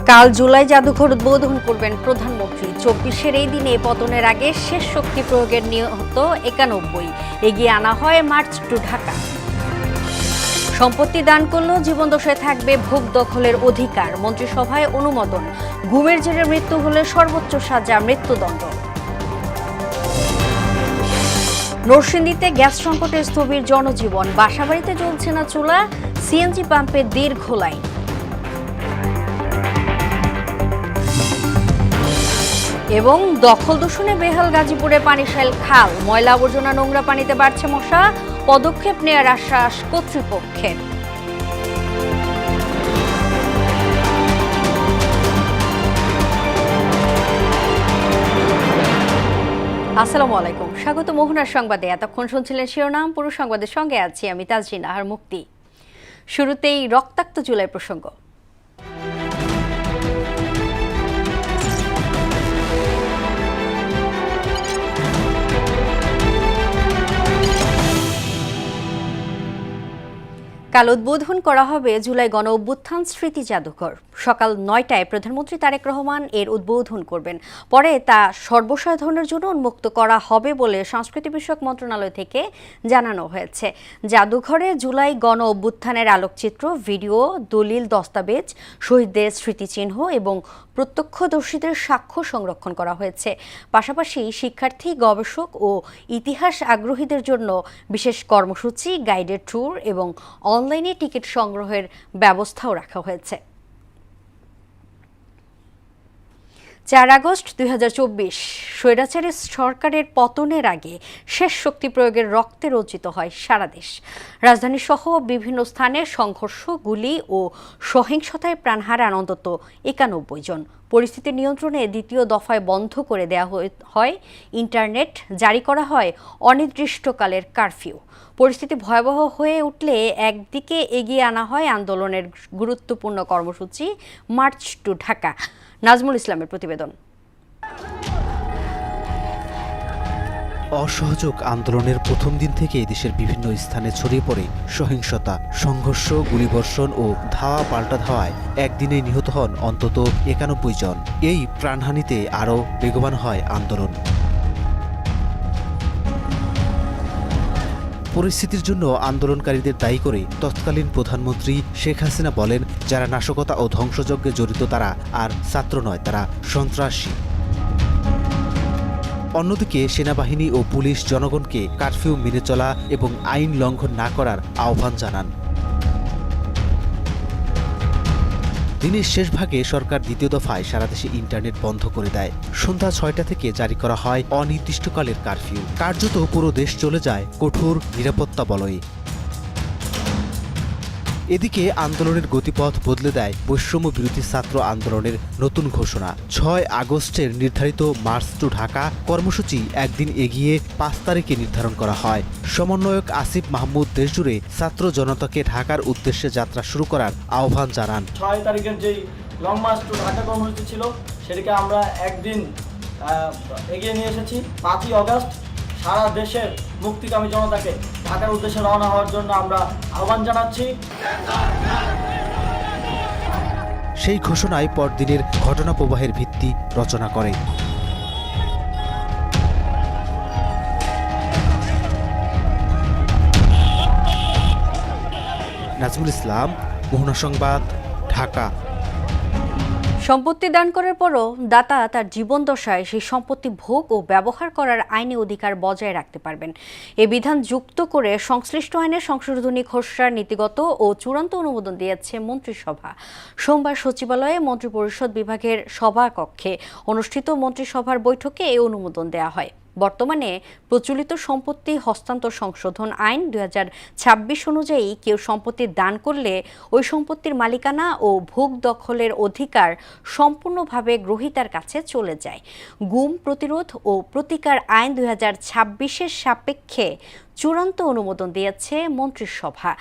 কাল জুলাই জাদুঘর উদ্বোধন করবেন প্রধানমন্ত্রী। ২৪-এর এই দিনে পতনের আগে শেষ শক্তি প্রয়োগের নিহত ৯১ এগিয়ে আনা হয় মার্চ টু ঢাকা। সম্পত্তি দান করলেও জীবনদশায় থাকবে ভোগ দখলের অধিকার, মন্ত্রিসভায় অনুমোদন। ঘুমের জেরে মৃত্যু হলে সর্বোচ্চ সাজা মৃত্যুদণ্ড। নরসিংদীতে গ্যাস সংকটে স্থবির জনজীবন, বাসাবাড়িতে জ্বলছে না চুলা, সিএনজি পাম্পে দীর্ঘ লাইন। এবং দখল দূষণে বেহাল গাজীপুরে পানিশাইল খাল, ময়লা আবর্জনা নোংরা পানিতে বাড়ছে মশা, পদক্ষেপ নেয়ার আশ্বাস কর্তৃপক্ষের। আসসালামু আলাইকুম, স্বাগত মোহনার সংবাদে। এতক্ষণ শুনছিলেন শিরোনাম, পুরো সংবাদের সঙ্গে আছি আমি তাজরিন আহার মুক্তি। শুরুতেই রক্তাক্ত জুলাই প্রসঙ্গ। কাল উদ্বোধন করা হবে জুলাই গণ অভ্যুত্থান স্মৃতি জাদুঘর। সকাল ৯টায় প্রধানমন্ত্রী তারেক রহমান এর উদ্বোধন করবেন। পরে তা সর্বসাধারণের জন্য উন্মুক্ত করা হবে বলে সংস্কৃতি বিষয়ক মন্ত্রণালয় থেকে জানানো হয়েছে। জাদুঘরে জুলাই গণ অভ্যুত্থানের আলোকচিত্র, ভিডিও, দলিল, দস্তাবেজ, শহীদদের স্মৃতিচিহ্ন এবং প্রত্যক্ষদর্শীদের সাক্ষ্য সংরক্ষণ করা হয়েছে। পাশাপাশি শিক্ষার্থী, গবেষক ও ইতিহাস আগ্রহীদের জন্য বিশেষ কর্মসূচি, গাইডেড ট্যুর এবং অনলাইনে টিকিট সংগ্রহের ব্যবস্থাও রাখা হয়েছে। ৪ আগস্ট ২০২৪ স্বৈরাচারী সরকারের পতনের আগে শেষ শক্তি প্রয়োগের রক্তে রঞ্জিত হয় সারা দেশ। রাজধানীসহ বিভিন্ন স্থানে সংঘর্ষ, গুলি ও সহিংসতায় প্রাণ হারান অন্তত ৯১ জন। পরিস্থিতি নিয়ন্ত্রণে দ্বিতীয় দফায় বন্ধ করে দেওয়া হয় ইন্টারনেট, জারি করা হয় অনির্দিষ্টকালের কারফিউ। পরিস্থিতি ভয়াবহ হয়ে উঠলে একদিকে এগিয়ে আনা হয় আন্দোলনের গুরুত্বপূর্ণ কর্মসূচি মার্চ টু ঢাকা। নাজমুল ইসলামের প্রতিবেদন। অসহযোগ আন্দোলনের প্রথম দিন থেকে দেশের বিভিন্ন স্থানে ছড়িয়ে পড়ে সহিংসতা, সংঘর্ষ, গুলিবর্ষণ ও ধাওয়া পাল্টা ধাওয়ায় একদিনে নিহত হন অন্তত ৯১ জন। এই প্রাণহানিতে আরও বেগবান হয় আন্দোলন। পরিস্থিতির জন্য আন্দোলনকারীদের দায়ী করে তৎকালীন প্রধানমন্ত্রী শেখ হাসিনা বলেন, যারা নাশকতা ও ধ্বংসযজ্ঞে জড়িত তারা আর ছাত্র নয়, তারা সন্ত্রাসী। অন্যদিকে সেনাবাহিনী ও পুলিশ জনগণকে কারফিউ মেনে চলা এবং আইন লঙ্ঘন না করার আহ্বান জানান। দিনের শেষ ভাগে সরকার দ্বিতীয় দফায় সারা দেশে ইন্টারনেট বন্ধ করে দেয়। সন্ধ্যা ৬টা থেকে জারি করা হয় অনির্দিষ্টকালের কারফিউ। কার্যত পুরো দেশ চলে যায় কঠোর নিরাপত্তা বলয়ে। এদিকে আন্দোলনের গতিপথ বদলে দেয় বৈষম্য বিরোধী ছাত্র আন্দোলনের নতুন ঘোষণা। ৬ আগস্টের নির্ধারিত মার্চ টু ঢাকা কর্মসূচি একদিন এগিয়ে ৫ তারিখে নির্ধারণ করা হয়। সমন্বয়ক আসিফ মাহমুদ দেশজুড়ে ছাত্র জনতাকে ঢাকার উদ্দেশ্যে যাত্রা শুরু করার আহ্বান জানান। ৬ তারিখের যেই লং মার্চ টু ঢাকা কর্মসূচি ছিল সেটাকে আমরা একদিন এগিয়ে নিয়ে এসেছি। ৫ই আগস্ট সারা দেশের মুক্তিকামী জনতাকে ঢাকার উদ্দেশ্যে রওনা হওয়ার জন্য আমরা আহ্বান জানাচ্ছি। সেই ঘোষণায় পরদিনের ঘটনা প্রবাহের ভিত্তি রচনা করে। নাজমুল ইসলাম, মোহনা সংবাদ, ঢাকা। সম্পত্তি দান করার পরও দাতা তার জীবনদশায় সেই সম্পত্তি ভোগ ও ব্যবহার করার আইনি অধিকার বজায় রাখতে পারবেন। এ বিধান যুক্ত করে সংশ্লিষ্ট আইনের সংশোধনী খসড়ার নীতিগত ও চূড়ান্ত অনুমোদন দিয়েছে মন্ত্রিসভা। সোমবার সচিবালয়ে মন্ত্রিপরিষদ বিভাগের সভাকক্ষে অনুষ্ঠিত মন্ত্রিসভার বৈঠকে এই অনুমোদন দেওয়া হয়। বর্তমানে প্রচলিত সম্পত্তি হস্তান্তর সংশোধন আইন ২০২৬ অনুযায়ী কেউ সম্পত্তি দান করলে ওই সম্পত্তির মালিকানা ও ভোগ দখলের অধিকার সম্পূর্ণভাবে গ্রহীতার কাছে চলে যায়। গুম প্রতিরোধ ও প্রতিকার আইন ২০২৬-এর সাপেক্ষে চূড়ান্ত অনুমোদন দিয়েছে মন্ত্রিসভা।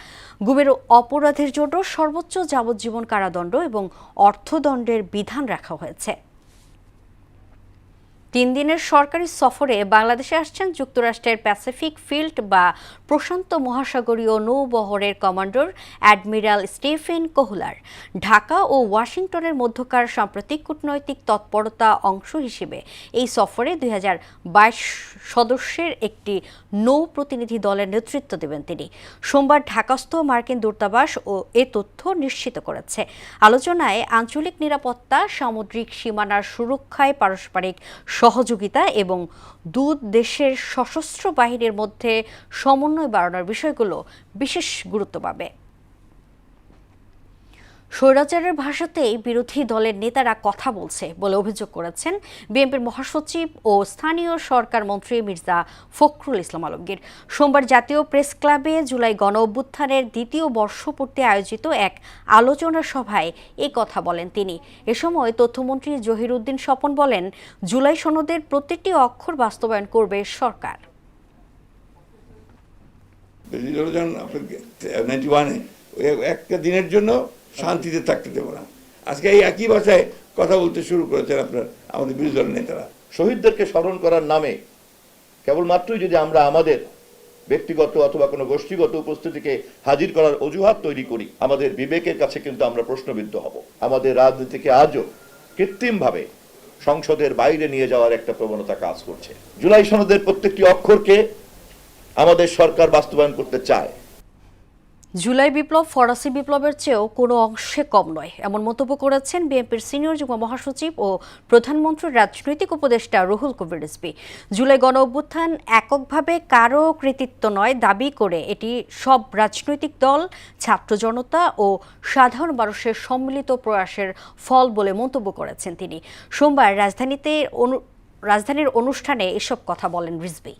গুমের অপরাধের জন্য সর্বোচ্চ যাবজ্জীবন কারাদণ্ড এবং অর্থদণ্ডের বিধান রাখা হয়েছে। 3 দিনের সরকারি সফরে বাংলাদেশে আসছেন যুক্তরাষ্ট্রের প্যাসিফিক ফিল্ড বা প্রশান্ত মহাসাগরীয় নৌবহরের commander admiral Stephen Kohler. Dhaka ও ওয়াশিংটনের মধ্যকার সাম্প্রতিক কূটনৈতিক তৎপরতা অংশ হিসেবে এই সফরে 2022 সদস্যের একটি নৌ প্রতিনিধি দলের নেতৃত্ব দেবেন তিনি। সোমবার ঢাকাস্থ মার্কিন দূতাবাস ও এ তথ্য নিশ্চিত করেছে। আলোচনায় আঞ্চলিক নিরাপত্তা, সামুদ্রিক সীমানার সুরক্ষায় পারস্পরিক সহযোগিতা এবং দুই দেশের সশস্ত্র বাহিনীর মধ্যে সমন্বয় বাড়ানোর বিষয়গুলো বিশেষ গুরুত্ব পাবে। স্বৈরাচারের ভাষাতেই বিরোধী দলের নেতারা কথা বলছে বলে অভিযোগ করেছেন বিএনপির মহাসচিব ও স্থানীয় সরকার মন্ত্রী মির্জা ফখরুল ইসলাম আলমগীর। সোমবার জাতীয় প্রেস ক্লাবে জুলাই গণঅভ্যুত্থানের দ্বিতীয় বর্ষপূর্তি আয়োজিত এক আলোচনা সভায় এ কথা বলেন তিনি। এ সময় তথ্যমন্ত্রী জহির উদ্দিন স্বপন বলেন, জুলাই সনদের প্রতিটি অক্ষর বাস্তবায়ন করবে সরকার। একটা দিনের জন্য শান্তিতে থাকতে দেবো না। আজকে এই একই ভাষায় কথা বলতে শুরু করেছেন আপনার আমাদের বিরোধী দলের নেতারা। শহীদদেরকে স্মরণ করার নামে কেবলমাত্রই যদি আমরা আমাদের ব্যক্তিগত অথবা কোনো গোষ্ঠীগত উপস্থিতিকে হাজির করার অজুহাত তৈরি করি, আমাদের বিবেকের কাছে কিন্তু আমরা প্রশ্নবিদ্ধ হব। আমাদের রাজনীতিকে আজও কৃত্রিমভাবে সংসদের বাইরে নিয়ে যাওয়ার একটা প্রবণতা কাজ করছে। জুলাই সনদের প্রত্যেকটি অক্ষরকে আমাদের সরকার বাস্তবায়ন করতে চায়। জুলাই বিপ্লব ফরাসি বিপ্লবের চেয়েও কোনো অংশে কম নয়, এমন মন্তব্য করেছেন বিএনপির সিনিয়র যুগ্ম মহাসচিব ও প্রধানমন্ত্রীর রাজনৈতিক উপদেষ্টা রুহুল কবির রিজভী। জুলাই গণ অভ্যুত্থান এককভাবে কারো কৃতিত্ব নয় দাবি করে এটি সব রাজনৈতিক দল, ছাত্র জনতা ও সাধারণ মানুষের সম্মিলিত প্রয়াসের ফল বলে মন্তব্য করেছেন তিনি। সোমবার রাজধানীর অনুষ্ঠানে এসব কথা বলেন রিজভী।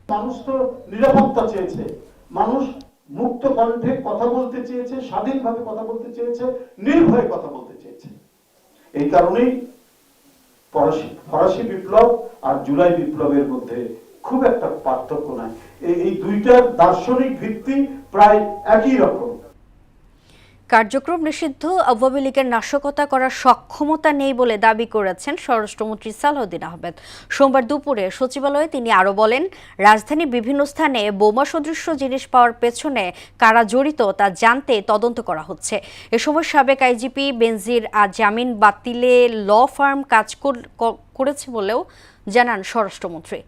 মানুষ তো নিরাপত্তা চেয়েছে, মানুষ মুক্ত কণ্ঠে কথা বলতে চেয়েছে, স্বাধীনভাবে কথা বলতে চেয়েছে, নির্ভয়ে কথা বলতে চেয়েছে। এই কারণেই ফরাসি বিপ্লব আর জুলাই বিপ্লবের মধ্যে খুব একটা পার্থক্য নাই। এই দুইটার দার্শনিক ভিত্তি প্রায় একই রকম। কার্যক্রম নিষিদ্ধ আওয়ামী লীগের নাশকতা করার সক্ষমতা নেই বলে দাবি করেছেন স্বরাষ্ট্রমন্ত্রী সালাউদ্দিন আহমেদ। সোমবার দুপুরে সচিবালয়ে তিনি আরও বলেন, রাজধানীর বিভিন্ন স্থানে বোমা সদৃশ্য জিনিস পাওয়ার পেছনে কারা জড়িত তা জানতে তদন্ত করা হচ্ছে। এ সময় সাবেক আইজিপি বেনজির জামিন বাতিলে ল ফার্ম কাজ করেছে বলেও জানান স্বরাষ্ট্রমন্ত্রী।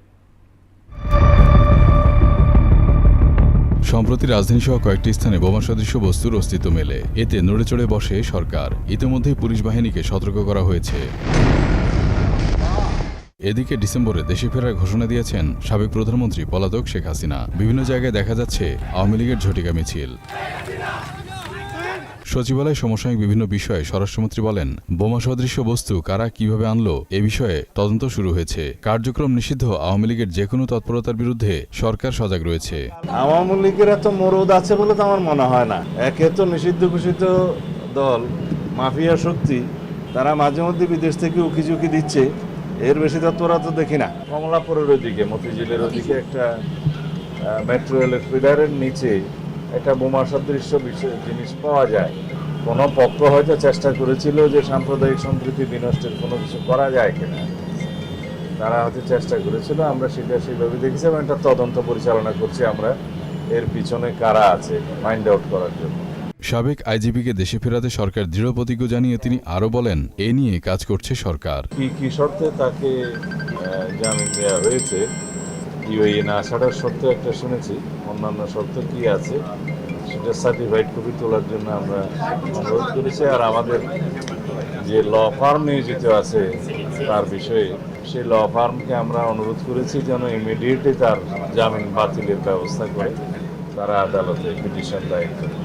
সম্প্রতি রাজধানী সহ কয়েকটি স্থানে বোমা সদৃশ্য বস্তুর অস্তিত্ব মেলে। এতে নড়ে চড়ে বসে সরকার। ইতিমধ্যেই পুলিশ বাহিনীকে সতর্ক করা হয়েছে। এদিকে ডিসেম্বরে দেশে ফেরার ঘোষণা দিয়েছেন সাবেক প্রধানমন্ত্রী পলাতক শেখ হাসিনা। বিভিন্ন জায়গায় দেখা যাচ্ছে আওয়ামী লীগের ঝটিকা মিছিল। সচিবালয়ে সমসাময়িক বিভিন্ন বিষয়ে স্বরাষ্ট্রমন্ত্রী বলেন, বোমা সদৃশ্য বস্তু কারা কিভাবে আনলো এ বিষয়ে তদন্ত শুরু হয়েছে। কার্যক্রম নিষিদ্ধ আওয়ামী লীগের যে কোনো তৎপরতার বিরুদ্ধে সরকার সজাগ রয়েছে। আওয়ামী লীগের এত মরদ আছে বলে তো আমার মনে হয় না। একে তো নিষিদ্ধ ঘোষিত দল, মাফিয়া শক্তি, তারা মাঝে মধ্যে বিদেশ থেকে উকিঝুঁকি দিচ্ছে, এর বেশি তৎপরতা তো দেখি না। কমলাপুরের ওদিকে, মতিঝিলের ওদিকে একটা মেট্রো রেলের ফিডারের নিচে একটা বোমা সদৃশ্য জিনিস পাওয়া যায়। কোনো পক্ষ হয়তো চেষ্টা করেছিল যে সাম্প্রদায়িক সম্প্রীতি বিনষ্টের কোনো কিছু করা যায় কিনা, তারা হয়তো চেষ্টা করেছিল। আমরা সেটা সেইভাবে দেখেছি এবং একটা তদন্ত পরিচালনা করছি আমরা, এর পিছনে কারা আছে ফাইন্ড আউট করার জন্য। সাবেক আইজিপিকে দেশে ফেরাতে সরকার দৃঢ় প্রতিজ্ঞ জানিয়ে তিনি আরও বলেন, এ নিয়ে কাজ করছে সরকার। কি শর্তে তাকে জামিন দেওয়া হয়েছে, ইউএই না আসার শর্ত একটা শুনেছি, অন্যান্য শর্ত কি আছে সেটা সার্টিফাইড কপি তোলার জন্য আমরা অনুরোধ করেছি। আর আমাদের যে ল ফার্ম নিয়োজিত আছে তার বিষয়ে সেই ল ফার্মকে আমরা অনুরোধ করেছি যেন ইমিডিয়েটলি তার জামিন বাতিলের ব্যবস্থা করে তারা আদালতে পিটিশন দায়ের করে।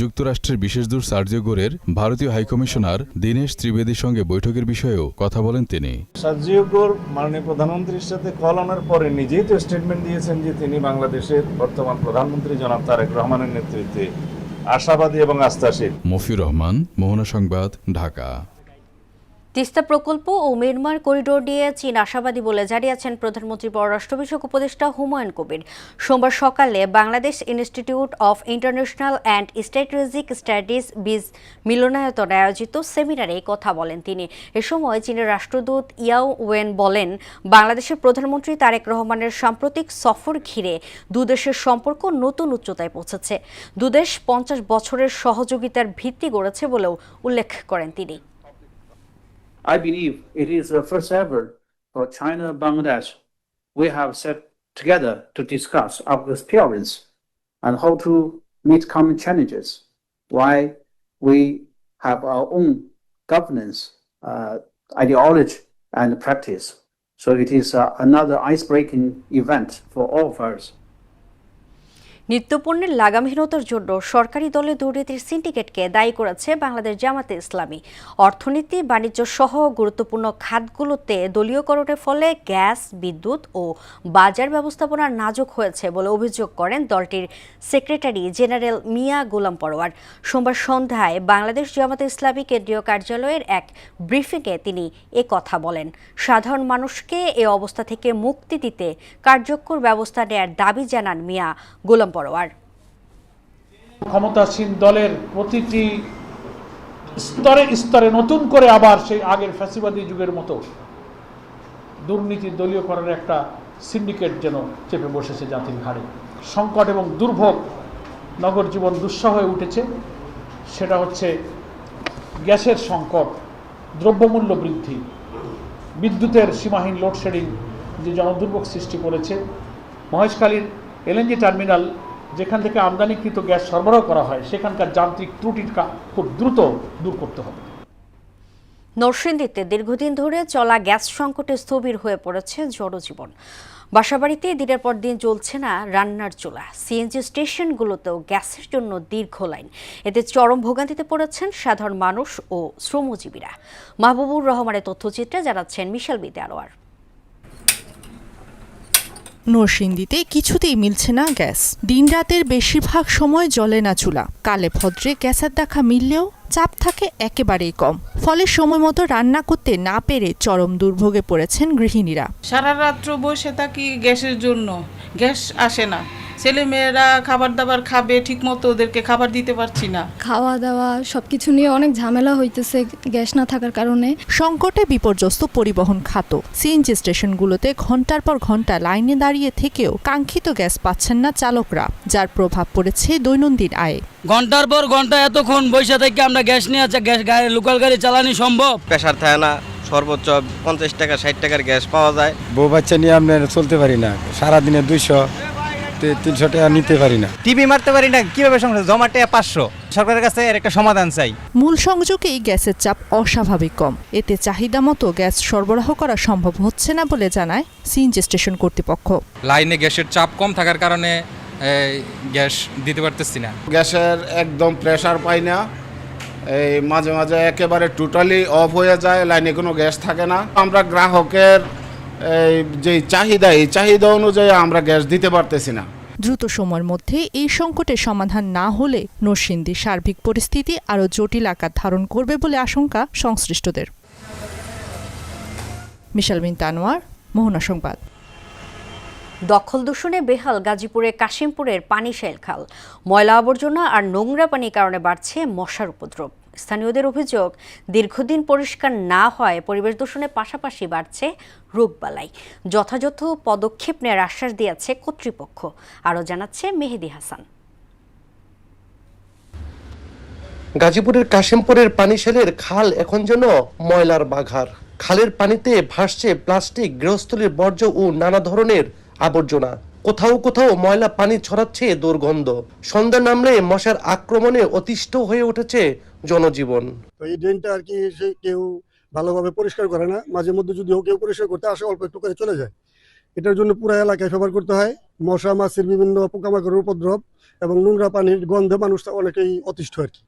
যুক্তরাষ্ট্রের বিশেষ দূত সার্জিও গোরের ভারতীয় হাইকমিশনার দীনেশ ত্রিবেদীর সঙ্গে বৈঠকের বিষয়েও কথা বলেন তিনি। সার্জিও গোর মাননীয় প্রধানমন্ত্রীর সাথে কল আনার পরে নিজেই তো স্টেটমেন্ট দিয়েছেন যে তিনি বাংলাদেশের বর্তমান প্রধানমন্ত্রী জনাব তারেক রহমানের নেতৃত্বে আশাবাদী এবং আস্থাশীল। মফিউর রহমান, মোহনা সংবাদ, ঢাকা। তিস্তা প্রকল্প ও মিয়ানমার করিডোর নিয়ে চীন আশাবাদী বলে জানিয়েছেন প্রধানমন্ত্রী পররাষ্ট্র বিষয়ক উপদেষ্টা হুমায়ুন কবির। সোমবার সকালে Bangladesh institute of international and strategic studies বিজ মিলনায়তনে আয়োজিত সেমিনারে এই কথা বলেন তিনি। এ সময় চীনের রাষ্ট্রদূত ইয়াও ওয়েন বলেন, বাংলাদেশের প্রধানমন্ত্রী তারেক রহমানের সাম্প্রতিক সফর ঘিরে দুদেশের সম্পর্ক নতুন উচ্চতায় পৌঁছেছে। দুদেশ 50 বছরের সহযোগিতার ভিত্তি গড়েছে বলেও উল্লেখ করেন তিনি। I believe it is the first ever for China and Bangladesh. We have sat together to discuss our experience and how to meet common challenges, why we have our own governance, ideology and practice. So it is another ice-breaking event for all of us. নিত্যপণ্যের লাগামহীনতার জন্য সরকারি দলে দুর্নীতির সিন্ডিকেটকে দায়ী করেছে বাংলাদেশ জামাতে ইসলামী। অর্থনীতি, বাণিজ্য সহ গুরুত্বপূর্ণ খাতগুলোতে দলীয়করণের ফলে গ্যাস, বিদ্যুৎ ও বাজার ব্যবস্থাপনা নাজুক হয়েছে বলে অভিযোগ করেন দলটির সেক্রেটারি জেনারেল মিয়া গোলাম পরোয়ার। সোমবার সন্ধ্যায় বাংলাদেশ জামাতে ইসলামী কেন্দ্রীয় কার্যালয়ের এক ব্রিফিংয়ে তিনি কথা বলেন। সাধারণ মানুষকে এ অবস্থা থেকে মুক্তি দিতে কার্যকর ব্যবস্থা নেয়ার দাবি জানান মিয়া গোলাম পরোয়ার। ক্ষমতাসীন দলের প্রতিটি স্তরে স্তরে নতুন করে আবার সেই আগের ফ্যাসিবাদী যুগের মতো দুর্নীতি দলীয়করণের একটা সিন্ডিকেট যেন চেপে বসেছে জাতির ঘাড়ে। সংকট এবং দুর্ভোগ, নগর জীবন দুঃসহ হয়ে উঠেছে। সেটা হচ্ছে গ্যাসের সংকট, দ্রব্যমূল্য বৃদ্ধি, বিদ্যুতের সীমাহীন লোডশেডিং যে জনদুর্ভোগ সৃষ্টি করেছে। মহেশখালীর এলএনজি টার্মিনাল, যেখান থেকে আমদানিকৃত গ্যাস সরবরাহ করা হয়, সেখানকার যান্ত্রিক ত্রুটিটা খুব দ্রুত দূর করতে হবে। নরসিংদীতে দীর্ঘদিন ধরে চলা গ্যাস সংকটে স্থবির হয়ে পড়েছে জনজীবন। বাসাবাড়িতে দিনের পর দিন চলছে না রান্নার চুলা। সিএনজি স্টেশনগুলোতেও গ্যাসের জন্য দীর্ঘ লাইন। এতে চরম ভোগান্তিতে পড়েছেন সাধারণ মানুষ ও শ্রমজীবীরা। মাহবুবুর রহমানের তথ্যচিত্রে জানাচ্ছেন মিশেল বিতে আনোয়ার। নরসিংদীতে কিছুতেই মিলছে না গ্যাস। দিনরাতের বেশিরভাগ সময় জ্বলে না চুলা। কালে ভদ্রে গ্যাসের দেখা মিললেও চাপ থাকে একেবারেই কম। ফলে সময় মতো রান্না করতে না পেরে চরম দুর্ভোগে পড়েছেন গৃহিণীরা। সারা রাত্র বসে থাকি গ্যাসের জন্য, গ্যাস আসে না। ছেলে মেয়েরা খাবার দাবার খাবে, ঠিক মতো ওদেরকে খাবার দিতে পারছি না। খাওয়া দাওয়া সবকিছু নিয়ে অনেক ঝামেলা হইতেছে গ্যাস না থাকার কারণে। সংকটে বিপর্যস্ত পরিবহন খাত। সিএনজি স্টেশনগুলোতে ঘন্টার পর ঘন্টা লাইনে দাঁড়িয়ে থেকেও কাঙ্ক্ষিত গ্যাস পাচ্ছেন না চালকরা, যার প্রভাব পড়েছে দৈনন্দিন আয়ে। ঘন্টার পর ঘন্টা এতক্ষণ বৈশা থেকে আমরা গ্যাস নিয়ে আছে, গ্যাস গাড়ি লোকাল গাড়ি চালানি সম্ভব? প্রেসার থাকে না, সর্বোচ্চ 50 টাকা 60 টাকার গ্যাস পাওয়া যায়। বউ বাচ্চা নিয়ে আমরা চলতে পারি না, সারাদিনে 200-300 টাকা নিতে পারি না, টিভি মারতে পারি না। কিভাবে সংসার? জমাটে 500। সরকারের কাছে এর একটা সমাধান চাই। মূল সংযোগেই গ্যাসের চাপ অস্বাভাবিক কম। এতে চাহিদা মতো গ্যাস সরবরাহ করা সম্ভব হচ্ছে না বলে জানায় সিএনজি স্টেশন কর্তৃপক্ষ। লাইনে গ্যাসের চাপ কম থাকার কারণে গ্যাস দিতে পারতেছি না। গ্যাসের একদম প্রেসার পাই না, এই মাঝে মাঝে একেবারে টোটালি অফ হয়ে যায়, লাইনে কোনো গ্যাস থাকে না। আমরা গ্রাহকের যে চাহিদা, এই চাহিদা অনুযায়ী আমরা গ্যাস দিতে পারতেছি না। দ্রুত সময়ের মধ্যে এই সংকটের সমাধান না হলে নরসিংদীর সার্বিক পরিস্থিতি আরও জটিল আকার ধারণ করবে বলে আশঙ্কা সংশ্লিষ্টদের। মিশেল বিনতে আনোয়ার, মোহনা সংবাদ। দখল দূষণে বেহাল গাজীপুরে কাশিমপুরের পানিশাইল খাল। ময়লা আবর্জনা আর নোংরা পানির কারণে বাড়ছে মশার উপদ্রব। স্থানীয়দের অভিযোগ, দীর্ঘদিন পরিষ্কার না হয় পরিবেশ দূষণের পাশাপাশি বাড়ছে রোগবালাই। যথাযথ পদক্ষেপ নেওয়ার আশ্বাস দিয়েছে কর্তৃপক্ষ। আরও জানাচ্ছে মেহেদি হাসান। গাজীপুরের কাশিমপুরের পানিশাইলের খাল এখন যেন ময়লার বাঘার। খালের পানিতে ভাসছে প্লাস্টিক, গৃহস্থলীর বর্জ্য ও নানা ধরনের আবর্জনা। কোথাও কোথাও ময়লা পানি ছড়াচ্ছে দুর্গন্ধ। সন্ধ্যা নামলে মশার আক্রমণে অতিষ্ঠ হয়ে উঠেছে জনজীবন। এই ড্রেনটা আর কি কেউ ভালোভাবে পরিষ্কার করে না। মাঝে মধ্যে যদি কেউ পরিষ্কার করতে আসে, অল্প একটু করে চলে যায়। এটার জন্য পুরো এলাকায় ব্যবহার করতে হয়। মশা মাছির বিভিন্ন পোকামাকড়ের উপদ্রব এবং নোংরা পানির গন্ধে মানুষ অনেকেই অতিষ্ঠ আর কি।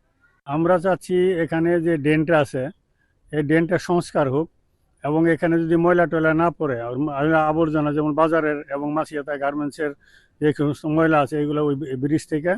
আমরা চাচ্ছি এখানে যে ড্রেনটা আছে, এই ড্রেনটা সংস্কার হোক এবং এখানে যদি ময়লা টয়লা না পড়ে, আবর্জনা যেমন বাজারের এবং মাছিয়াতা গার্মেন্টসের যে সমস্ত ময়লা আছে, এগুলো ওই ব্রিজ থেকে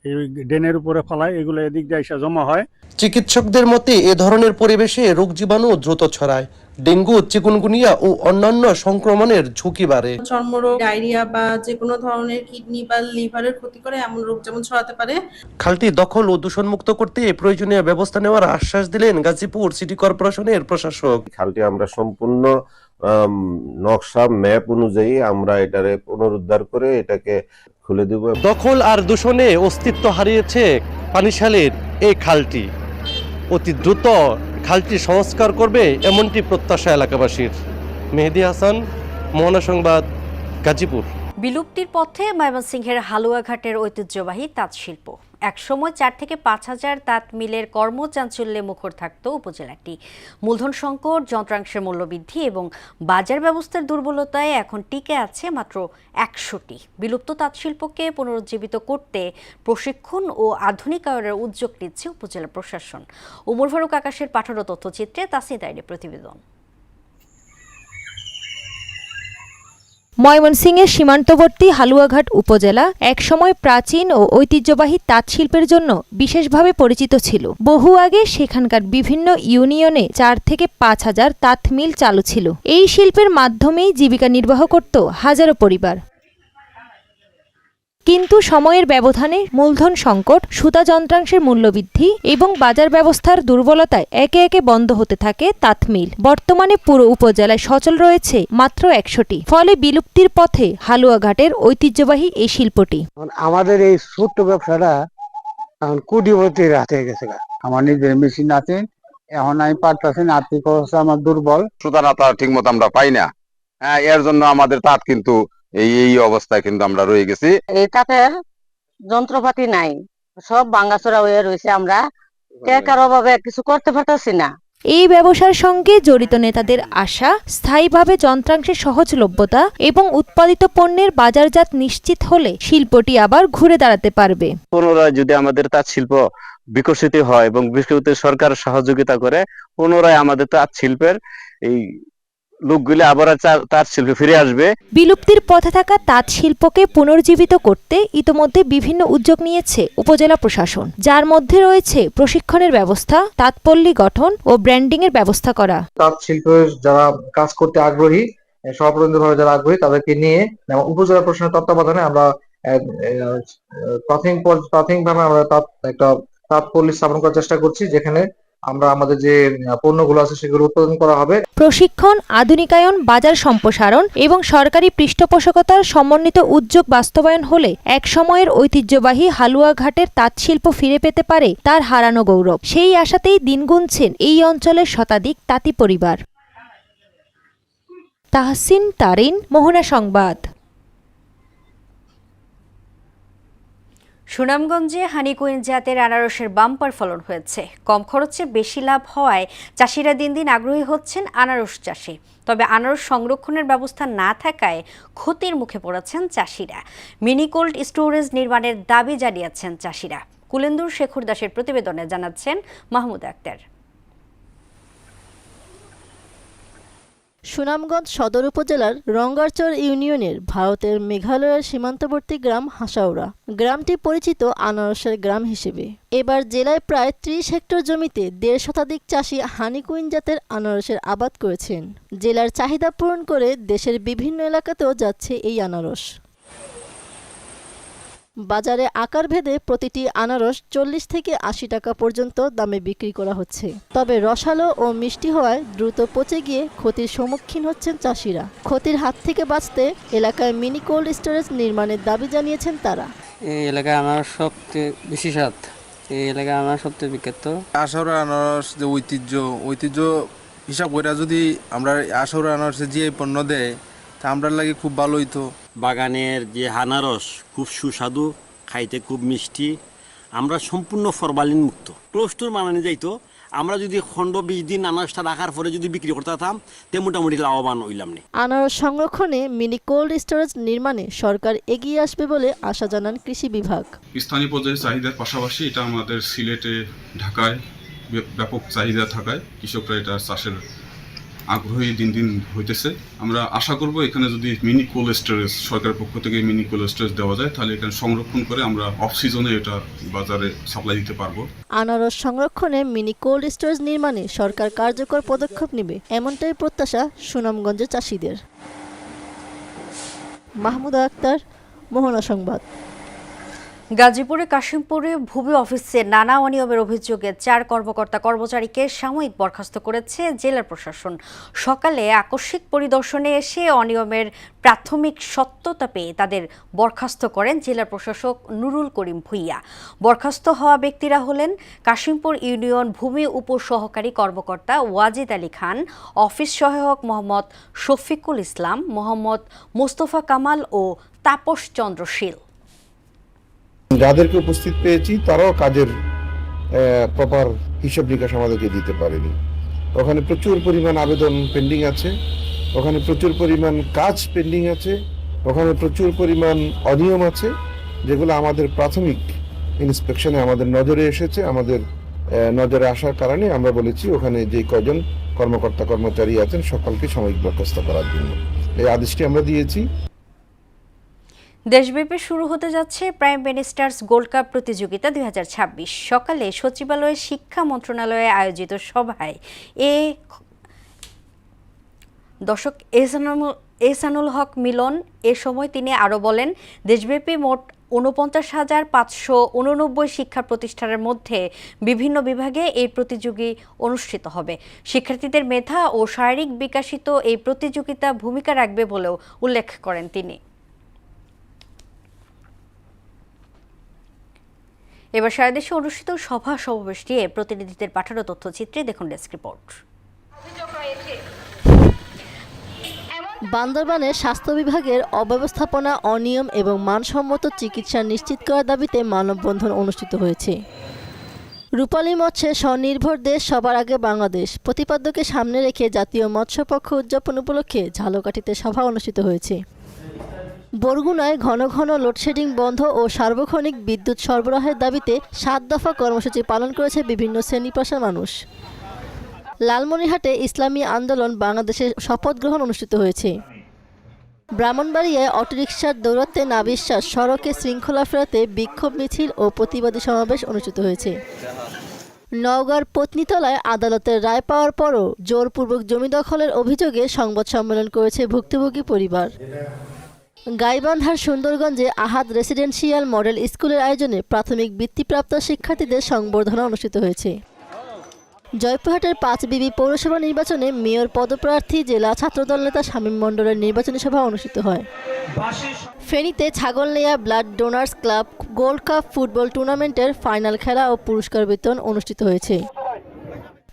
এই ড্রেনের উপরে ফেলায়, এগুলো এদিক দিয়ে এসে জমা হয়। চিকিৎসকদের মতে এ ধরনের পরিবেশে রোগ জীবাণু দ্রুত ছড়ায়, ডেঙ্গু, চিকুনগুনিয়া ও অন্যান্য সংক্রমণের ঝুঁকি বাড়ে। চর্মরোগ, ডায়রিয়া বা যে কোনো ধরনের কিডনি বা লিভারের ক্ষতি করে এমন রোগ যেমন ছড়াতে পারে। খালটি দখল ও দূষণমুক্ত করতে প্রয়োজনীয় ব্যবস্থা নেওয়ার আশ্বাস দিলেন গাজীপুর সিটি কর্পোরেশনের প্রশাসক। খালটি আমরা সম্পূর্ণ নকশা ম্যাপ অনুযায়ী আমরা এটারে পুনরুদ্ধার করে এটাকে খুলে দেব। দখল আর দূষণে অস্তিত্ব হারিয়েছে পানিশালের এই খালটি। অতি দ্রুত খালটি সংস্কার করবে এমনটি প্রত্যাশা এলাকাবাসীর। মেহেদী হাসান, মোহনা সংবাদ, গাজীপুর। বিলুপ্তির পথে ময়মনসিংহের হালুয়াঘাটের ঐতিহ্যবাহী তাঁত শিল্প। একসময় 4 থেকে 5 হাজার তাঁত মিলের কর্মচাঞ্চল্যে মুখর থাকত উপজেলাটি। মূলধন সংকট, যন্ত্রাংশের মূল্যবৃদ্ধি এবং বাজার ব্যবস্থার দুর্বলতায় এখন টিকে আছে মাত্র 100টি। বিলুপ্ত তাঁত শিল্পকে পুনরুজ্জীবিত করতে প্রশিক্ষণ ও আধুনিকায়নের উদ্যোগ নিচ্ছে উপজেলা প্রশাসন। উমর ফারুক আকাশের পাঠানো তথ্যচিত্রে তাসনিদ আইনের প্রতিবেদন। ময়মনসিংহের সীমান্তবর্তী হালুয়াঘাট উপজেলা একসময় প্রাচীন ও ঐতিহ্যবাহী তাঁত শিল্পের জন্য বিশেষভাবে পরিচিত ছিল। বহু আগে সেখানকার বিভিন্ন ইউনিয়নে 4 থেকে 5 হাজার তাঁত মিল চালু ছিল। এই শিল্পের মাধ্যমেই জীবিকা নির্বাহ করত হাজারো পরিবার। কিন্তু সময়ের ব্যবধানে মূলধন সংকট, সুতা যন্ত্রাংশের মূল্যবৃদ্ধি এবং বাজার ব্যবস্থার দুর্বলতায় একে একে বন্ধ হতে থাকে তাঁত মিল। বর্তমানে পুরো উপজেলায় সচল রয়েছে মাত্র 100টি। ফলে বিলুপ্তির পথে হালুয়াঘাটের ঐতিহ্যবাহী এই শিল্পটি। আমাদের এই ছোট্ট ব্যবসাটা এখন কোটিপতির হাতে গেছে। আমার নিজের মেশিন আছে, এখন আমি পারতাছি না, আর্থিক অবস্থা আমার দুর্বল। সুতা নাতা ঠিক মতো আমরা পাই না। হ্যাঁ, এর জন্য আমাদের তাঁত কিন্তু এই অবস্থায় কিন্তু আমরা রয়ে গেছি। এই তাঁতের যন্ত্রপাতি নাই, সব ভাঙাচোরা হয়ে রয়েছে। আমরা টাকার অভাবে কিছু করতে পারতেছি না। এই ব্যবসার সঙ্গে জড়িত নেতাদের আশা, স্থায়ীভাবে যন্ত্রাংশের সহজলভ্যতা এবং উৎপাদিত পণ্যের বাজারজাত নিশ্চিত হলে শিল্পটি আবার ঘুরে দাঁড়াতে পারবে। পুনরায় যদি আমাদের তাঁত শিল্প বিকশিত হয় এবং বিকশিত সরকার সহযোগিতা করে, পুনরায় আমাদের তাঁত শিল্পের এই লোকগুলি আবার তাঁত শিল্পে ফিরে আসবে। বিলুপ্তির পথে থাকা তাঁত শিল্পকে পুনর্জীবিত করতে ইতোমধ্যে বিভিন্ন উদ্যোগ নিয়েছে উপজেলা প্রশাসন, যার মধ্যে রয়েছে প্রশিক্ষণের ব্যবস্থা, তাঁতপল্লী গঠন ও ব্র্যান্ডিং এর ব্যবস্থা করা। তাঁত শিল্পের যারা কাজ করতে আগ্রহী, স্বপ্রণোদিতভাবে যারা আগ্রহী, তাদেরকে নিয়ে উপজেলা প্রশাসনের তত্ত্বাবধানে আমরা প্রাথমিকভাবে আমরা একটা তাঁতপল্লী স্থাপন করার চেষ্টা করছি, যেখানে আমরা আমাদের যে পণ্যগুলো আছে সেগুলো উৎপাদন করা হবে। প্রশিক্ষণ, আধুনিকায়ন, বাজার সম্প্রসারণ এবং সরকারি পৃষ্ঠপোষকতার সমন্বিত উদ্যোগ বাস্তবায়ন হলে এক সময়ের ঐতিহ্যবাহী হালুয়াঘাটের তাঁত শিল্প ফিরে পেতে পারে তার হারানো গৌরব। সেই আশাতেই দিন গুনছেন এই অঞ্চলের শতাধিক তাঁতি পরিবার। তাহসিন তারিন, মোহনা সংবাদ। সুনামগঞ্জে হানিকুইন জাতের আনারসের বাম্পার ফলন হয়েছে। কম খরচে বেশি লাভ হওয়ায় চাষিরা দিন দিন আগ্রহী হচ্ছেন আনারস চাষে। তবে আনারস সংরক্ষণের ব্যবস্থা না থাকায় ক্ষতির মুখে পড়েছেন চাষিরা। মিনি কোল্ড স্টোরেজ নির্মাণের দাবি জানিয়েছেন চাষিরা। কুলেন্দুর শেখর দাসের প্রতিবেদনে জানাচ্ছেন মাহমুদ আক্তার। সুনামগঞ্জ সদর উপজেলার রঙ্গারচর ইউনিয়নের ভারতের মেঘালয়ের সীমান্তবর্তী গ্রাম হাসাউড়া। গ্রামটি পরিচিত আনারসের গ্রাম হিসেবে। এবার জেলায় প্রায় 30 হেক্টর জমিতে 1.5 শতাধিক চাষি হানিকুইন জাতের আনারসের আবাদ করেছেন। জেলার চাহিদা পূরণ করে দেশের বিভিন্ন এলাকাতেও যাচ্ছে এই আনারস। বাজারে আকার ভেদে প্রতিটি আনারস 40 থেকে 80 টাকা পর্যন্ত দামে বিক্রি করা হচ্ছে। তবে রসালো ও মিষ্টি হওয়ায় দ্রুত পচে গিয়ে ক্ষতির সম্মুখীন হচ্ছেন চাষিরা। ক্ষতির হাত থেকে বাঁচতে এলাকায় মিনি কোল্ড স্টোরেজ নির্মাণের দাবি জানিয়েছেন তারা। এই এলাকায় আনারস সবচেয়ে বেশি স্বাদ, এই এলাকায় আনারস সবচেয়ে বিখ্যাত। আশাউড়া আনারস যে ঐতিহ্য হিসাব করে যদি আমরা আশাউড়া আনারসে যে পণ্য দেয় তা আমরা লাগে খুব ভালো হইতো। বাগানের যে আনারস খুব সুস্বাদু, খাইতে খুব মিষ্টি। আমরা সম্পূর্ণ ফরমালিন মুক্ত, ক্লোস্টোর বানানো যাইতো। আমরা যদি খণ্ড 20 দিন আনারসটা রাখার পরে যদি বিক্রি করতাম তে মোটামুটি লাভবান হইলাম না। আনারস সংরক্ষণে মিনি কোল্ড স্টোরেজ নির্মাণে সরকার এগিয়ে আসবে বলে আশা জানান কৃষি বিভাগ। স্থানীয় পর্যায়ে চাহিদার পাশাপাশি এটা আমাদের সিলেটে, ঢাকায় ব্যাপক চাহিদা থাকায় কৃষকরা এটা চাষের আগ্রহী দিন দিন হইতেছে। আমরা আশা করব এখানে যদি মিনি কোল্ড স্টোরেজ সরকারের পক্ষ থেকে মিনি কোল্ড স্টোরেজ দেওয়া যায়, তাহলে এখানে সংরক্ষণ করে আমরা অফ সিজনে এটা বাজারে সাপ্লাই দিতে পারবো। আনারস সংরক্ষণে মিনি কোল্ড স্টোরেজ নির্মাণে সরকার কার্যকর পদক্ষেপ নেবে, এমনটাই প্রত্যাশা সুনামগঞ্জের চাষিদের। মাহমুদা আক্তার, মোহনা সংবাদ। গাজীপুরে কাশিমপুরে ভূমি অফিসে নানা অনিয়মের অভিযোগে 4 কর্মকর্তা কর্মচারীকে সাময়িক বরখাস্ত করেছে জেলা প্রশাসন। সকালে আকস্মিক পরিদর্শনে এসে অনিয়মের প্রাথমিক সত্যতা পেয়ে তাদের বরখাস্ত করেন জেলা প্রশাসক নুরুল করিম ভুইয়া। বরখাস্ত হওয়া ব্যক্তিরা হলেন কাশিমপুর ইউনিয়ন ভূমি উপসহকারী কর্মকর্তা ওয়াজিদ আলী খান, অফিস সহায়ক মোহাম্মদ শফিকুল ইসলাম, মোহাম্মদ মোস্তফা কামাল ও তাপস চন্দ্র শীল। যাদেরকে উপস্থিত পেয়েছি তারাও কাজের প্রপার হিসাব নিকাশ আমাদেরকে দিতে পারেনি। ওখানে প্রচুর পরিমাণ আবেদন পেন্ডিং আছে, ওখানে প্রচুর পরিমাণ কাজ পেন্ডিং আছে, ওখানে প্রচুর পরিমাণ অনিয়ম আছে, যেগুলো আমাদের প্রাথমিক ইন্সপেকশনে আমাদের নজরে এসেছে। আমাদের নজরে আসার কারণে আমরা বলেছি ওখানে যে কজন কর্মকর্তা কর্মচারী আছেন সকলকে সাময়িক বরখাস্ত করার জন্য এই আদেশটি আমরা দিয়েছি। দেশব্যাপী শুরু হতে যাচ্ছে প্রাইম মিনিস্টার্স গোল্ড কাপ প্রতিযোগিতা 2026। সকালে সচিবালয়ে শিক্ষা মন্ত্রণালয়ে আয়োজিত সভায় দর্শক এহসানুল হক মিলন এ সময় তিনি আরও বলেন, দেশব্যাপী মোট 49,589 শিক্ষা প্রতিষ্ঠানের মধ্যে বিভিন্ন বিভাগে এই প্রতিযোগী অনুষ্ঠিত হবে। শিক্ষার্থীদের মেধা ও শারীরিক বিকাশিত এই প্রতিযোগিতা ভূমিকা রাখবে বলেও উল্লেখ করেন তিনি। এবার সারা দেশে অনুষ্ঠিত সভা সমাবেশ নিয়ে প্রতিনিধিদের পাঠানো তথ্যচিত্রে দেখুন ডেস্ক রিপোর্ট। বান্দরবানের স্বাস্থ্য বিভাগের অব্যবস্থাপনা, অনিয়ম এবং মানসম্মত চিকিৎসা নিশ্চিত করার দাবিতে মানববন্ধন অনুষ্ঠিত হয়েছে। রূপালী মৎস্যে স্বনির্ভর দেশ সবার আগে বাংলাদেশ প্রতিপাদ্যকে সামনে রেখে জাতীয় মৎস্য পক্ষ উদযাপন উপলক্ষে ঝালকাঠিতে সভা অনুষ্ঠিত হয়েছে। বরগুনায় ঘন ঘন লোডশেডিং বন্ধ ও সার্বক্ষণিক বিদ্যুৎ সরবরাহের দাবিতে 7 দফা কর্মসূচি পালন করেছে বিভিন্ন শ্রেণী পেশার মানুষ। লালমনিরহাটে ইসলামী আন্দোলন বাংলাদেশের শপথ গ্রহণ অনুষ্ঠিত হয়েছে। ব্রাহ্মণবাড়িয়ায় অটোরিকশার দৌরাত্মে নাবিশ্বাস সড়কে শৃঙ্খলা ফেরাতে বিক্ষোভ মিছিল ও প্রতিবাদী সমাবেশ অনুষ্ঠিত হয়েছে। নওগাঁর পত্নীতলায় আদালতের রায় পাওয়ার পরও জোরপূর্বক জমি দখলের অভিযোগে সংবাদ সম্মেলন করেছে ভুক্তভোগী পরিবার। গাইবান্ধার সুন্দরগঞ্জে আহাদ রেসিডেন্সিয়াল মডেল স্কুলের আয়োজনে প্রাথমিক বৃত্তিপ্রাপ্ত শিক্ষার্থীদের সংবর্ধনা অনুষ্ঠিত হয়েছে। জয়পুরহাটের 5 বিবি পৌরসভা নির্বাচনে মেয়র পদপ্রার্থী জেলা ছাত্রদল নেতা শামীম মণ্ডলের নির্বাচনী সভা অনুষ্ঠিত হয়। ফেনীতে Chhagalnaiya blood donors club gold cup football টুর্নামেন্টের ফাইনাল খেলা ও পুরস্কার বিতরণ অনুষ্ঠিত হয়েছে।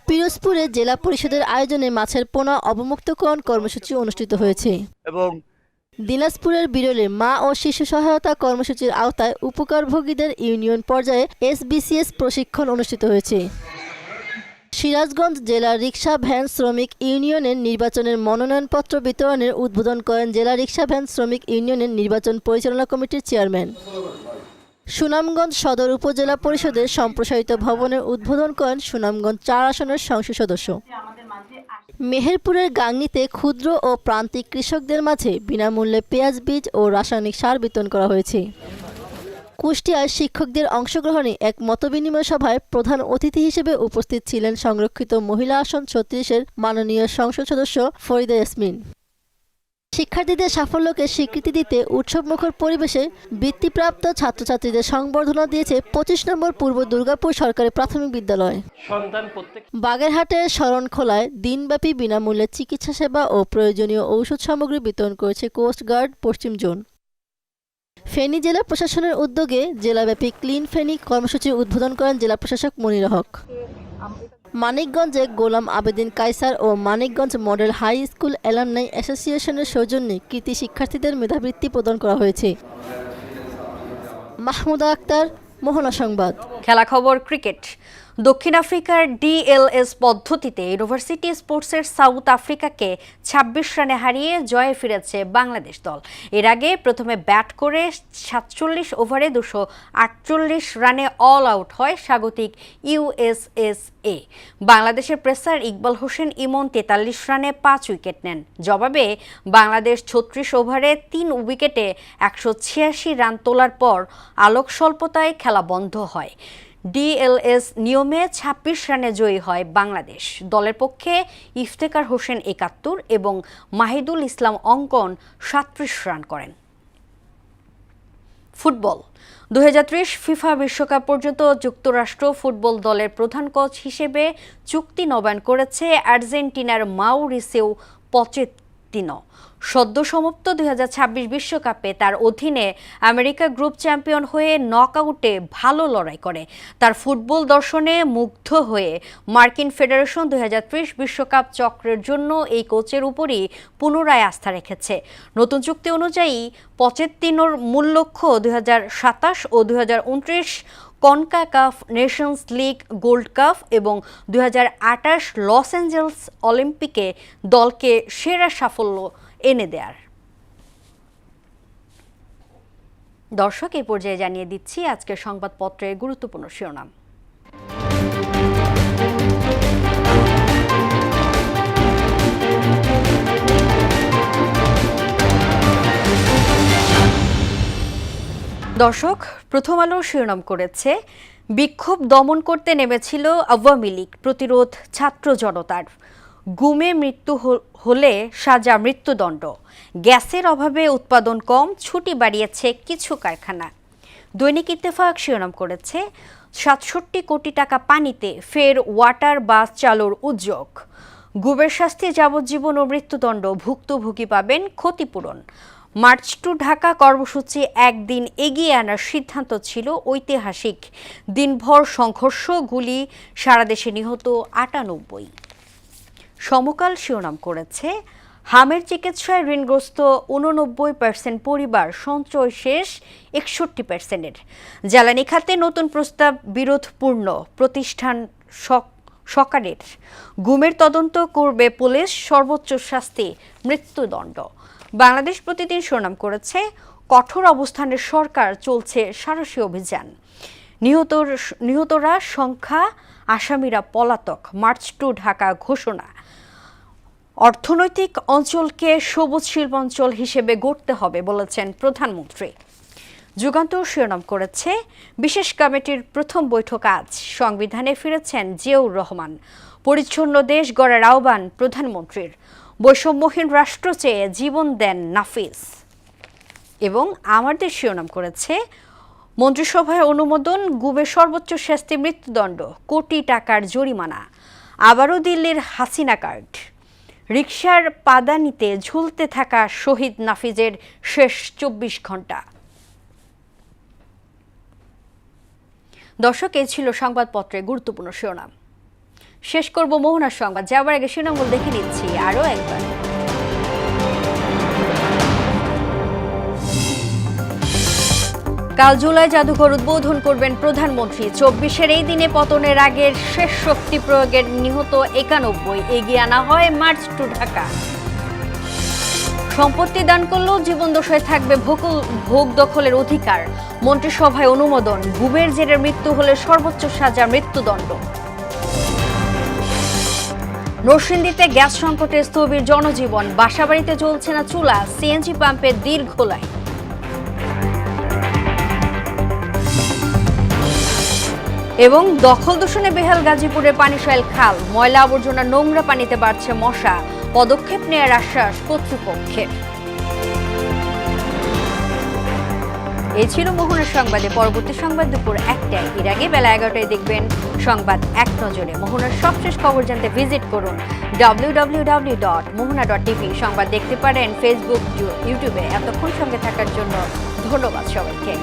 পিরোজপুরে জেলা পরিষদের আয়োজনে মাছের পোনা অবমুক্তকরণ কর্মসূচি অনুষ্ঠিত হয়েছে এবং দিনাজপুরের বিরলে মা ও শিশু সহায়তা কর্মসূচির আওতায় উপকারভোগীদের ইউনিয়ন পর্যায়ে SBCS প্রশিক্ষণ অনুষ্ঠিত হয়েছে। সিরাজগঞ্জ জেলা রিকশা ভ্যান শ্রমিক ইউনিয়নের নির্বাচনের মনোনয়নপত্র বিতরণের উদ্বোধন করেন জেলা রিকশা ভ্যান শ্রমিক ইউনিয়নের নির্বাচন পরিচালনা কমিটির চেয়ারম্যান। সুনামগঞ্জ সদর উপজেলা পরিষদের সম্প্রসারিত ভবনের উদ্বোধন করেন সুনামগঞ্জ 4 আসনের সংসদ সদস্য। মেহেরপুরের গাংনীতে ক্ষুদ্র ও প্রান্তিক কৃষকদের মাঝে বিনামূল্যে পেঁয়াজ বীজ ও রাসায়নিক সার বিতরণ করা হয়েছে। কুষ্টিয়ায় শিক্ষকদের অংশগ্রহণে এক মতবিনিময় সভায় প্রধান অতিথি হিসেবে উপস্থিত ছিলেন সংরক্ষিত মহিলা আসন 36-এর মাননীয় সংসদ সদস্য ফরিদা ইয়াসমিন। শিক্ষার্থীদের সাফল্যকে স্বীকৃতি দিতে উৎসবমুখর পরিবেশে বৃত্তিপ্রাপ্ত ছাত্রছাত্রীদের সংবর্ধনা দিয়েছে 25 নম্বর পূর্ব দুর্গাপুর সরকারি প্রাথমিক বিদ্যালয়। বাগেরহাটের শরণখোলায় দিনব্যাপী বিনামূল্যে চিকিৎসা সেবা ও প্রয়োজনীয় ঔষধ সামগ্রী বিতরণ করেছে কোস্টগার্ড পশ্চিম জোন। ফেনী জেলা প্রশাসনের উদ্যোগে জেলাব্যাপী ক্লিন ফেনী কর্মসূচির উদ্বোধন করেন জেলা প্রশাসক মনির হক। মানিকগঞ্জে গোলাম আবেদিন কায়সার ও Manikganj model high school alumni অ্যাসোসিয়েশনের সৌজন্যে কৃতি শিক্ষার্থীদের মেধাবৃত্তি প্রদান করা হয়েছে। মাহমুদা আক্তার, মোহনা সংবাদ। খেলা খবর ক্রিকেট। দক্ষিণ আফ্রিকার ডিএলএস পদ্ধতিতে ইউনিভার্সিটি স্পোর্টসের সাউথ আফ্রিকাকে ২৬ রানে হারিয়ে জয়ে ফিরেছে বাংলাদেশ দল। এর আগে প্রথমে ব্যাট করে ৪৭ ওভারে ২৪৮ রানে অল আউট হয় স্বাগতিক ইউএসএসএ। বাংলাদেশের পেসার ইকবাল হোসেন ইমন ৪৩ রানে ৫ উইকেট নেন। জবাবে বাংলাদেশ ৩৬ ওভারে ৩ উইকেটে ১৮৬ রান তোলার পর আলোক স্বল্পতায় খেলা বন্ধ হয়। ডিএলএস নিয়মে ২৬ রানে জয়ী হয় বাংলাদেশ। দলের পক্ষে ইফতেখার হোসেন ৭১ এবং মাহিদুল ইসলাম অঙ্কন ৩৭ রান করেন। ফুটবল ২০৩০ ফিফা বিশ্বকাপ পর্যন্ত যুক্তরাষ্ট্র ফুটবল দলের প্রধান কোচ হিসেবে চুক্তি নবায়ন করেছে আর্জেন্টিনার মাউরিসিও পচেত্তিনো। সদ্য সমাপ্ত ২০২৬ বিশ্বকাপে তার অধীনে আমেরিকা গ্রুপ চ্যাম্পিয়ন হয়ে নকআউটে ভালো লড়াই করে। তার ফুটবল দর্শনে মুগ্ধ হয়ে মার্কিন ফেডারেশন ২০৩০ বিশ্বকাপ চক্রের জন্য এই কোচের উপরই পুনরায় আস্থা রেখেছে। নতুন চুক্তি অনুযায়ী পচেত্তিনোর মূল লক্ষ্য ২০২৭ ও ২০২৯ CONCACAF Nations league gold cup এবং ২০২৮ লস অ্যাঞ্জেলস অলিম্পিকে দলকে সেরা সাফল্য এনে দেয়ার। দর্শক, এই পর্যায়ে জানিয়ে দিচ্ছি আজকের সংবাদপত্রের গুরুত্বপূর্ণ শিরোনাম। দর্শক, প্রথম আলো শিরোনাম করেছে বিক্ষোভ দমন করতে নেমেছিল আওয়ামী লীগ, প্রতিরোধ ছাত্র জনতার। গুমে মৃত্যু হলে সাজা মৃত্যুদণ্ড। গ্যাসের অভাবে উৎপাদন কম, ছুটি বাড়িয়েছে কিছু কারখানা। দৈনিক ইত্তেফাক শিরোনাম করেছে ৬৭ কোটি টাকা পানিতে, ফের ওয়াটার বাস চালুর উদ্যোগ। গুমের শাস্তি যাবজ্জীবন ও মৃত্যুদণ্ড, ভুক্তভোগী পাবেন ক্ষতিপূরণ। মার্চ টু ঢাকা কর্মসূচি একদিন এগিয়ে আনার সিদ্ধান্ত ছিল ঐতিহাসিক। দিনভর সংঘর্ষ, গুলি, সারা দেশে নিহত ৯৮। সমকাল শিরোনাম করেছে হামের চিকিৎসায় ঋণগ্রস্ত ৮৯% পরিবার, সঞ্চয় শেষ ৬১%। জ্বালানি খাতে নতুন প্রস্তাব বিরোধপূর্ণ, প্রতিষ্ঠান সরকারের। গুমের তদন্ত করবে পুলিশ, সর্বোচ্চ শাস্তি মৃত্যুদণ্ড। বাংলাদেশ প্রতিদিন শিরোনাম করেছে কঠোর অবস্থানের সরকার, চলছে সাহসী অভিযান। নিহতরা সংখ্যা, আসামিরা পলাতক, মার্চ টু ঢাকা ঘোষণা। অর্থনৈতিক অঞ্চলকে সবুজ শিল্পাঞ্চল হিসেবে গড়তে হবে বলেছেন প্রধানমন্ত্রী। যুগান্তর শিরোনাম করেছে বিশেষ কমিটির প্রথম বৈঠক আজ, সংবিধানে ফিরেছেন জিয়াউর রহমান। পরিচ্ছন্ন দেশ গড়ার আহ্বান প্রধানমন্ত্রীর। বৈষম্যহীন রাষ্ট্র চেয়ে জীবন দেন নাফিস। এবং আমার দেশ শিরোনাম করেছে মন্ত্রিসভায় অনুমোদন, গুমের সর্বোচ্চ শাস্তি মৃত্যুদণ্ড, কোটি টাকার জরিমানা। আবারও দিল্লির হাসিনা কার্ড। রিকশার পাদানিতে ঝুলতে থাকা শহীদ নাফিজের শেষ ২৪ ঘন্টা। দর্শক, এই ছিল সংবাদপত্রের গুরুত্বপূর্ণ শিরোনাম। শেষ করব মোহনার সংবাদ, যাওয়ার আগে শিরোনামগুলো দেখে নিচ্ছি আরও একবার। কাল জুলাই জাদুঘর উদ্বোধন করবেন প্রধানমন্ত্রী। ২৪-এর এই দিনে পতনের আগের শেষ শক্তি প্রয়োগের নিহত ৯১, এগিয়ে আনা হয় মার্চ টু ঢাকা। সম্পত্তি দান করলেও জীবনদশায় থাকবে ভোগ দখলের অধিকার, মন্ত্রিসভায় অনুমোদন। গুমের জেরে মৃত্যু হলে সর্বোচ্চ সাজা মৃত্যুদণ্ড। নরসিংদীতে গ্যাস সংকটে স্থবির জনজীবন, বাসাবাড়িতে চলছে না চুলা, সিএনজি পাম্পে দীর্ঘ লাইন। এবং দখল দূষণে বেহাল গাজীপুরের পানিশাইল খাল, ময়লা আবর্জনা নোংরা পানিতে বাড়ছে মশা, পদক্ষেপ নেওয়ার আশ্বাস কর্তৃপক্ষের। এই ছিল মোহনার সংবাদে। পরবর্তী সংবাদ দুপুর ১টায়। এর আগে বেলা ১১টায় দেখবেন সংবাদ এক নজরে। মোহনার সবশেষ খবর জানতে ভিজিট করুন www.mohona.tv। সংবাদ দেখতে পারেন ফেসবুক, ইউটিউবে। এতক্ষণ সঙ্গে থাকার জন্য ধন্যবাদ সবাইকে।